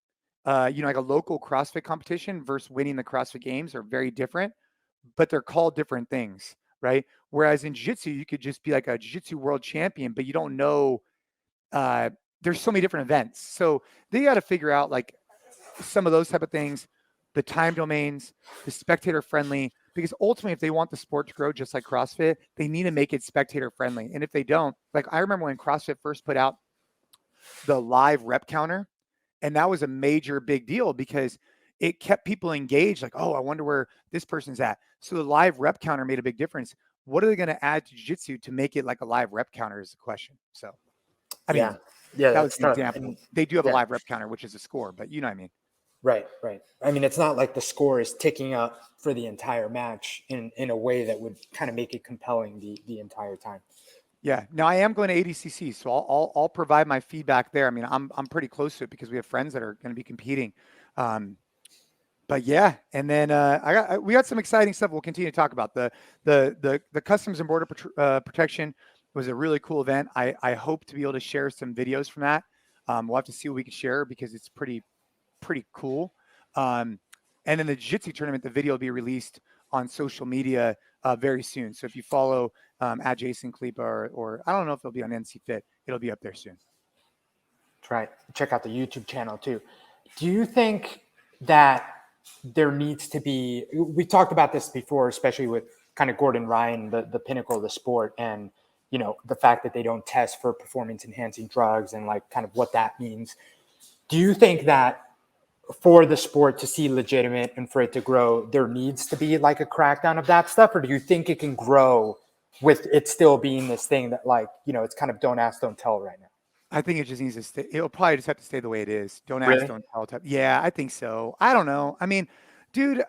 you know, like a local CrossFit competition versus winning the CrossFit games are very different, but they're called different things, right? Whereas in jiu-jitsu, you could just be like a jiu-jitsu world champion, but you don't know, there's so many different events. So they got to figure out like some of those type of things, the time domains, the spectator friendly, because ultimately if they want the sport to grow just like CrossFit, they need to make it spectator friendly. And if they don't, like I remember when CrossFit first put out the live rep counter, and that was a major big deal because it kept people engaged. Like, oh, I wonder where this person's at. So the live rep counter made a big difference. What are they going to add to jiu-jitsu to make it like a live rep counter is the question. So, I mean, that was an example. And they do have a live rep counter, which is a score, but you know what I mean? Right. I mean, it's not like the score is ticking up for the entire match in a way that would kind of make it compelling the entire time. Yeah. Now I am going to ADCC, so I'll provide my feedback there. I mean, I'm pretty close to it because we have friends that are going to be competing. But yeah, and then we got some exciting stuff we'll continue to talk about. The Customs and Border Protection was a really cool event. I hope to be able to share some videos from that. We'll have to see what we can share because it's pretty cool. And then the Jiu-Jitsu tournament, the video will be released on social media very soon. So if you follow at Jason Khalipa or I don't know if it'll be on NC Fit, it'll be up there soon. That's right. Check out the YouTube channel too. Do you think that there needs to be, we talked about this before, especially with kind of Gordon Ryan, the pinnacle of the sport, and you know, the fact that they don't test for performance enhancing drugs and like kind of what that means. Do you think that for the sport to see legitimate and for it to grow, there needs to be like a crackdown of that stuff? Or do you think it can grow with it still being this thing that like, you know, it's kind of don't ask, don't tell right now? I think it just needs to stay. It'll probably just have to stay the way it is. Don't ask, don't tell type. Yeah, I think so. I don't know. I mean, dude,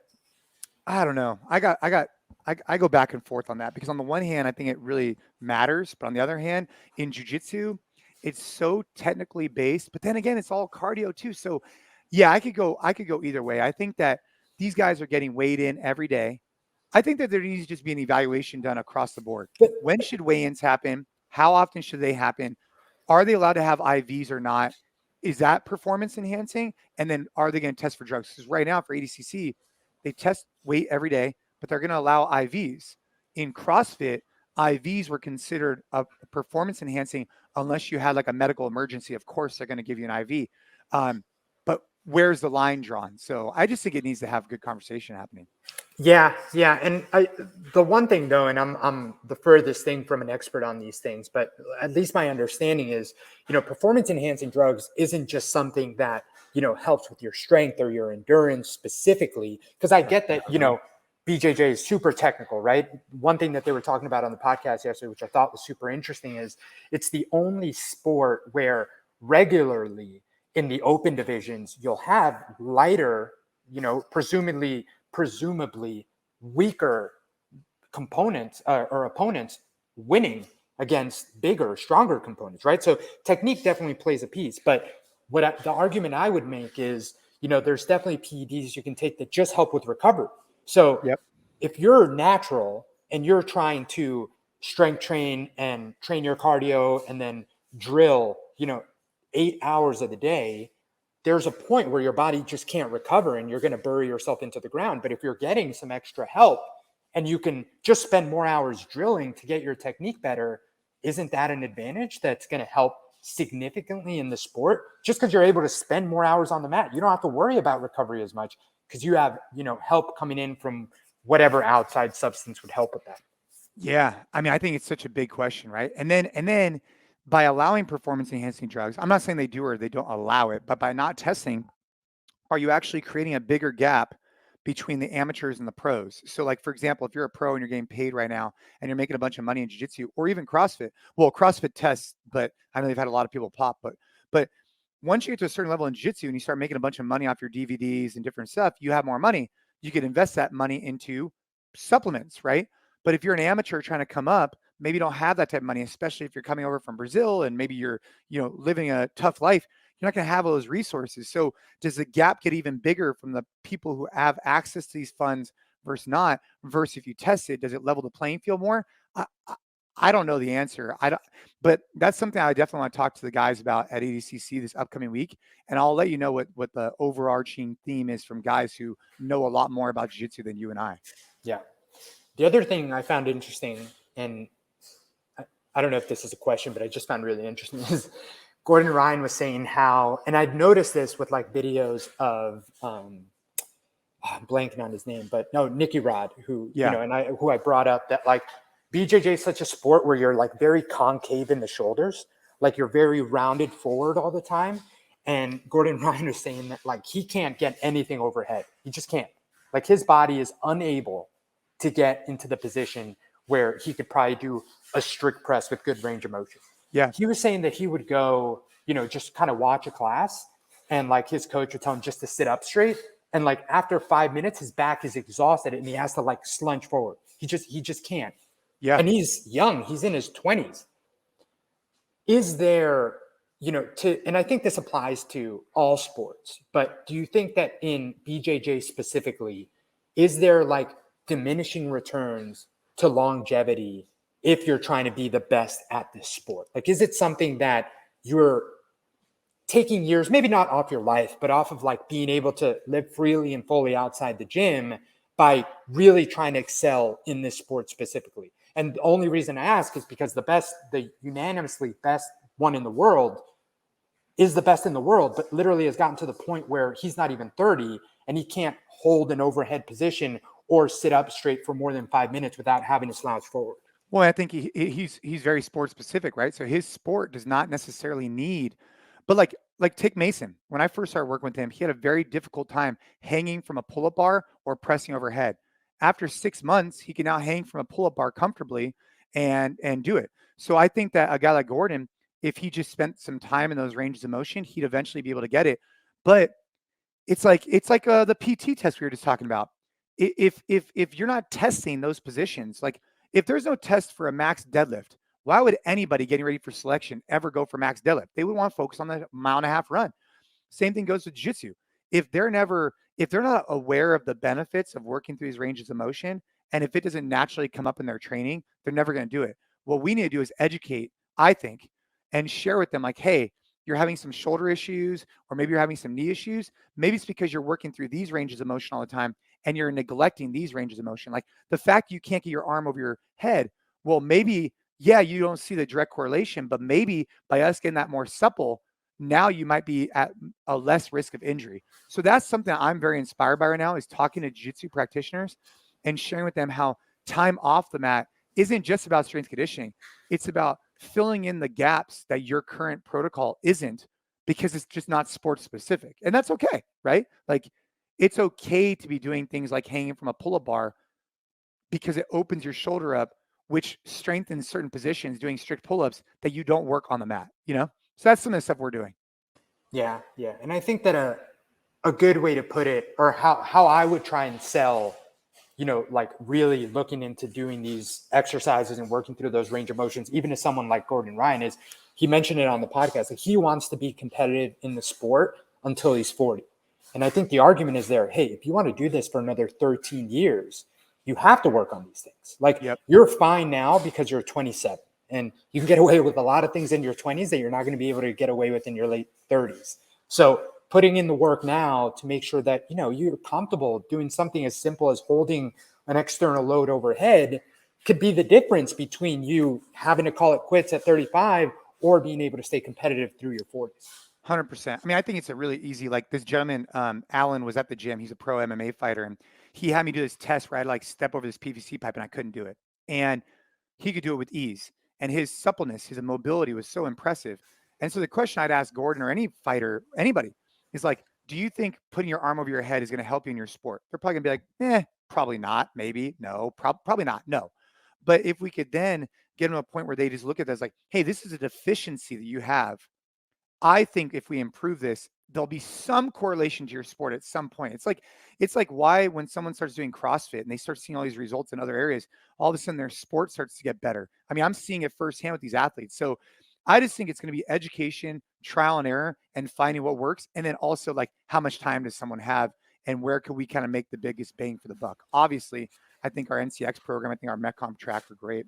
I don't know. I go back and forth on that because on the one hand, I think it really matters, but on the other hand, in jiu-jitsu, it's so technically based, but then again, it's all cardio too. So yeah, I could go either way. I think that these guys are getting weighed in every day. I think that there needs to just be an evaluation done across the board. When should weigh-ins happen? How often should they happen? Are they allowed to have IVs or not? Is that performance enhancing? And then are they going to test for drugs? Because right now for ADCC, they test weight every day, but they're going to allow IVs. In CrossFit, IVs were considered a performance enhancing unless you had like a medical emergency. Of course, they're going to give you an IV. But where's the line drawn? So I just think it needs to have good conversation happening. Yeah. And the one thing though, and I'm the furthest thing from an expert on these things, but at least my understanding is, you know, performance enhancing drugs isn't just something that, you know, helps with your strength or your endurance specifically. Because I get that, you know, BJJ is super technical, right? One thing that they were talking about on the podcast yesterday, which I thought was super interesting, is it's the only sport where regularly in the open divisions, you'll have lighter, you know, presumably weaker components or opponents winning against bigger, stronger components, right? So technique definitely plays a piece. But the argument I would make is, you know, there's definitely PEDs you can take that just help with recovery. So if you're natural and you're trying to strength train and train your cardio and then drill, you know, 8 hours of the day, there's a point where your body just can't recover and you're going to bury yourself into the ground. But if you're getting some extra help and you can just spend more hours drilling to get your technique better, isn't that an advantage that's going to help significantly in the sport? Just because you're able to spend more hours on the mat, you don't have to worry about recovery as much because you have, help coming in from whatever outside substance would help with that. Yeah. I mean, I think it's such a big question, right? And then by allowing performance enhancing drugs, I'm not saying they do or they don't allow it, but by not testing, are you actually creating a bigger gap between the amateurs and the pros? So, like, for example, if you're a pro and you're getting paid right now and you're making a bunch of money in jiu-jitsu or even CrossFit, well, CrossFit tests, but I know they've had a lot of people pop, but once you get to a certain level in jiu-jitsu and you start making a bunch of money off your DVDs and different stuff, you have more money. You could invest that money into supplements, right? But if you're an amateur trying to come up, maybe you don't have that type of money, especially if you're coming over from Brazil and maybe you're, living a tough life. You're not going to have all those resources. So does the gap get even bigger from the people who have access to these funds versus not? Versus if you test it, does it level the playing field more? I don't know the answer. I don't, but that's something I definitely want to talk to the guys about at ADCC this upcoming week, and I'll let you know what the overarching theme is from guys who know a lot more about jiu-jitsu than you and I. Yeah. The other thing I found interesting, and I don't know if this is a question, but I just found really interesting, is Gordon Ryan was saying how, and I'd noticed this with like videos of, I'm blanking on his name, but no, Nicky Rod, who, who I brought up that like BJJ is such a sport where you're like very concave in the shoulders, like you're very rounded forward all the time. And Gordon Ryan was saying that like he can't get anything overhead. He just can't. Like his body is unable to get into the position where he could probably do a strict press with good range of motion. Yeah. He was saying that he would go, just kind of watch a class and like his coach would tell him just to sit up straight. And like after 5 minutes, his back is exhausted and he has to like slunge forward. He just can't. Yeah. And he's young. He's in his 20s. Is there, and I think this applies to all sports, but do you think that in BJJ specifically, is there like diminishing returns to longevity if you're trying to be the best at this sport? Like, is it something that you're taking years, maybe not off your life, but off of like being able to live freely and fully outside the gym by really trying to excel in this sport specifically? And the only reason I ask is because the unanimously best one in the world is the best in the world, but literally has gotten to the point where he's not even 30 and he can't hold an overhead position or sit up straight for more than 5 minutes without having to slouch forward. Well, I think he's very sport specific, right? So his sport does not necessarily need, but like take Mason. When I first started working with him, he had a very difficult time hanging from a pull-up bar or pressing overhead. After 6 months, he can now hang from a pull-up bar comfortably and do it. So I think that a guy like Gordon, if he just spent some time in those ranges of motion, he'd eventually be able to get it. But it's like the PT test we were just talking about. If you're not testing those positions, like if there's no test for a max deadlift, why would anybody getting ready for selection ever go for max deadlift? They would want to focus on the 1.5 mile run. Same thing goes with jiu-jitsu. If they're not aware of the benefits of working through these ranges of motion, and if it doesn't naturally come up in their training, they're never going to do it. What we need to do is educate, I think, and share with them like, hey, you're having some shoulder issues, or maybe you're having some knee issues. Maybe it's because you're working through these ranges of motion all the time and you're neglecting these ranges of motion. Like the fact you can't get your arm over your head. Well, maybe, yeah, you don't see the direct correlation, but maybe by us getting that more supple, now you might be at a less risk of injury. So that's something I'm very inspired by right now, is talking to jiu-jitsu practitioners and sharing with them how time off the mat isn't just about strength conditioning. It's about filling in the gaps that your current protocol isn't, because it's just not sports specific. And that's okay, right? Like it's okay to be doing things like hanging from a pull-up bar because it opens your shoulder up, which strengthens certain positions doing strict pull-ups that you don't work on the mat, So that's some of the stuff we're doing. Yeah. And I think that a good way to put it, or how I would try and sell, like really looking into doing these exercises and working through those range of motions, even to someone like Gordon Ryan, is he mentioned it on the podcast. Like he wants to be competitive in the sport until he's 40. And I think the argument is there, hey, if you want to do this for another 13 years, you have to work on these things. Like You're fine now because you're 27 and you can get away with a lot of things in your 20s that you're not going to be able to get away with in your late 30s. So putting in the work now to make sure that, you're comfortable doing something as simple as holding an external load overhead could be the difference between you having to call it quits at 35 or being able to stay competitive through your 40s. 100%. I mean, I think it's a really easy, like this gentleman, Alan was at the gym. He's a pro MMA fighter, and he had me do this test where I'd like step over this PVC pipe and I couldn't do it. And he could do it with ease. And his suppleness, his mobility was so impressive. And so the question I'd ask Gordon or any fighter, anybody, is like, do you think putting your arm over your head is going to help you in your sport? They're probably going to be like, probably not. Maybe. No, probably not. No. But if we could then get them to a point where they just look at this like, hey, this is a deficiency that you have. I think if we improve this, there'll be some correlation to your sport at some point. It's like why when someone starts doing CrossFit and they start seeing all these results in other areas, all of a sudden their sport starts to get better. I mean, I'm seeing it firsthand with these athletes. So I just think it's going to be education, trial and error, and finding what works. And then also like how much time does someone have and where could we kind of make the biggest bang for the buck? Obviously, I think our NCX program, I think our Metcom track are great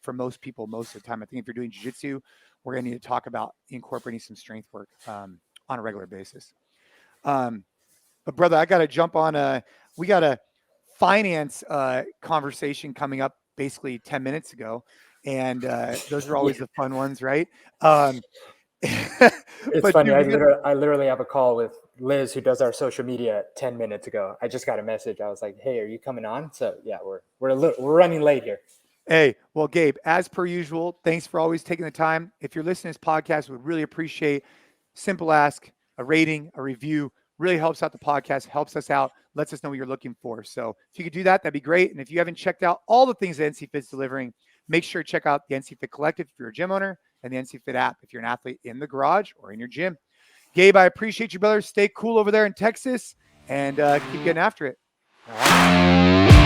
for most people most of the time. I think if you're doing jiu-jitsu, we're going to need to talk about incorporating some strength work on a regular basis. But brother, I got to jump on we got a finance conversation coming up basically 10 minutes ago. And those are always the fun ones, right? It's funny. I literally have a call with Liz, who does our social media 10 minutes ago. I just got a message. I was like, hey, are you coming on? So yeah, we're running late here. Hey, well, Gabe, as per usual, thanks for always taking the time. If you're listening to this podcast, we'd really appreciate simple ask, a rating, a review. Really helps out the podcast, helps us out, lets us know what you're looking for. So if you could do that, that'd be great. And if you haven't checked out all the things that NC Fit's delivering, make sure to check out the NC Fit Collective if you're a gym owner and the NC Fit app if you're an athlete in the garage or in your gym. Gabe, I appreciate you, brother. Stay cool over there in Texas and keep getting after it. All right.